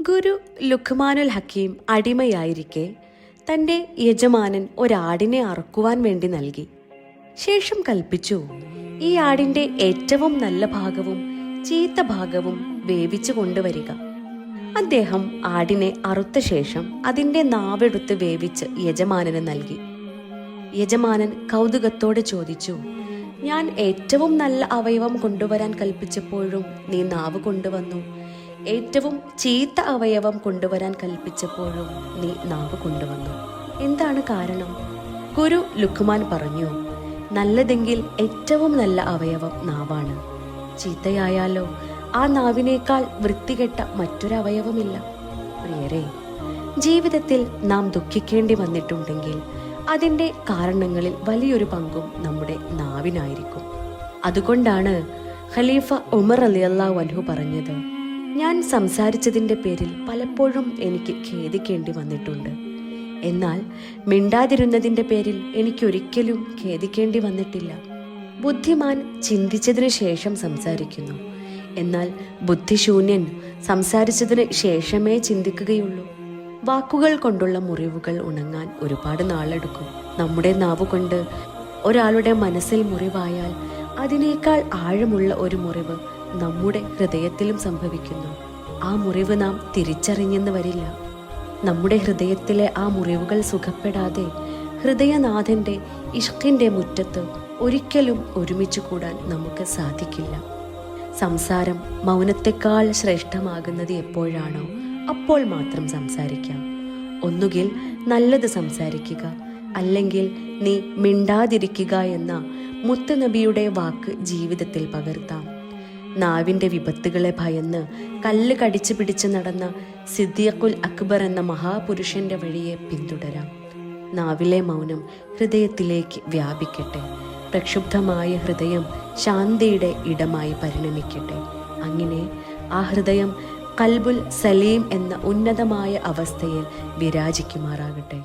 ഗുരു ലുഖ്മാനുൽ ഹക്കീം അടിമയായിരിക്കെ തൻ്റെ യജമാനൻ ഒരാടിനെ അറുക്കുവാൻ വേണ്ടി നൽകി. ശേഷം കൽപ്പിച്ചു, ഈ ആടിൻ്റെ ഏറ്റവും നല്ല ഭാഗവും ചീത്ത ഭാഗവും വേവിച്ചു കൊണ്ടുവരിക. അദ്ദേഹം ആടിനെ അറുത്ത ശേഷം അതിൻ്റെ നാവെടുത്ത് വേവിച്ച് യജമാനന് നൽകി. യജമാനൻ കൗതുകത്തോടെ ചോദിച്ചു, ഞാൻ ഏറ്റവും നല്ല അവയവം കൊണ്ടുവരാൻ കൽപ്പിച്ചപ്പോഴും നീ നാവ് കൊണ്ടുവന്നു, ഏറ്റവും ചീത്ത അവയവം കൊണ്ടുവരാൻ കൽപ്പിച്ചപ്പോഴും നീ നാവ് കൊണ്ടുവന്നു. എന്താണ് കാരണം? ഗുരു ലുഖ്മാൻ പറഞ്ഞു, നല്ലതെങ്കിൽ ഏറ്റവും നല്ല അവയവം നാവാണ്. ചീത്തയായാലോ ആ നാവിനേക്കാൾ വൃത്തികെട്ട മറ്റൊരവയവമില്ല. പ്രിയരെ, ജീവിതത്തിൽ നാം ദുഃഖിക്കേണ്ടി വന്നിട്ടുണ്ടെങ്കിൽ അതിൻ്റെ കാരണങ്ങളിൽ വലിയൊരു പങ്കും നമ്മുടെ നാവിനായിരിക്കും. അതുകൊണ്ടാണ് ഖലീഫ ഉമർ റളിയല്ലാഹു അൻഹു പറഞ്ഞത്, ഞാൻ സംസാരിച്ചതിൻ്റെ പേരിൽ പലപ്പോഴും എനിക്ക് ഖേദിക്കേണ്ടി വന്നിട്ടുണ്ട്. എന്നാൽ മിണ്ടാതിരുന്നതിൻ്റെ പേരിൽ എനിക്കൊരിക്കലും ഖേദിക്കേണ്ടി വന്നിട്ടില്ല. ബുദ്ധിമാൻ ചിന്തിച്ചതിന് ശേഷം സംസാരിക്കുന്നു, എന്നാൽ ബുദ്ധിശൂന്യൻ സംസാരിച്ചതിന് ശേഷമേ ചിന്തിക്കുകയുള്ളൂ. വാക്കുകൾ കൊണ്ടുള്ള മുറിവുകൾ ഉണങ്ങാൻ ഒരുപാട് നാളെടുക്കും. നമ്മുടെ നാവുകൊണ്ട് ഒരാളുടെ മനസ്സിൽ മുറിവായാൽ അതിനേക്കാൾ ആഴമുള്ള ഒരു മുറിവ് നമ്മുടെ ഹൃദയത്തിലും സംഭവിക്കുന്നു. ആ മുറിവ് നാം തിരിച്ചറിഞ്ഞെന്ന് വരില്ല. നമ്മുടെ ഹൃദയത്തിലെ ആ മുറിവുകൾ സുഖപ്പെടാതെ ഹൃദയനാഥന്റെ ഇഷ്കിന്റെ മുറ്റത്ത് ഒരിക്കലും ഒരുമിച്ച് കൂടാൻ നമുക്ക് സാധിക്കില്ല. സംസാരം മൗനത്തെക്കാൾ ശ്രേഷ്ഠമാകുന്നത് എപ്പോഴാണോ അപ്പോൾ മാത്രം സംസാരിക്കാം. ഒന്നുകിൽ നല്ലത് സംസാരിക്കുക, അല്ലെങ്കിൽ നീ മിണ്ടാതിരിക്കുക എന്ന മുത്തുനബിയുടെ വാക്ക് ജീവിതത്തിൽ പകർത്താം. നാവിൻ്റെ വിപത്തുകളെ ഭയന്ന് കല്ല് കടിച്ചു പിടിച്ച് നടന്ന സിദ്ദീഖുൽ അക്ബർ എന്ന മഹാപുരുഷന്റെ വഴിയെ പിന്തുടരാം. നാവിലെ മൗനം ഹൃദയത്തിലേക്ക് വ്യാപിക്കട്ടെ. പ്രക്ഷുബ്ധമായ ഹൃദയം ശാന്തിയുടെ ഇടമായി പരിണമിക്കട്ടെ. അങ്ങനെ ആ ഹൃദയം ഖൽബുൽ സലീം എന്ന ഉന്നതമായ അവസ്ഥയിൽ വിരാജിക്കുമാറാകട്ടെ.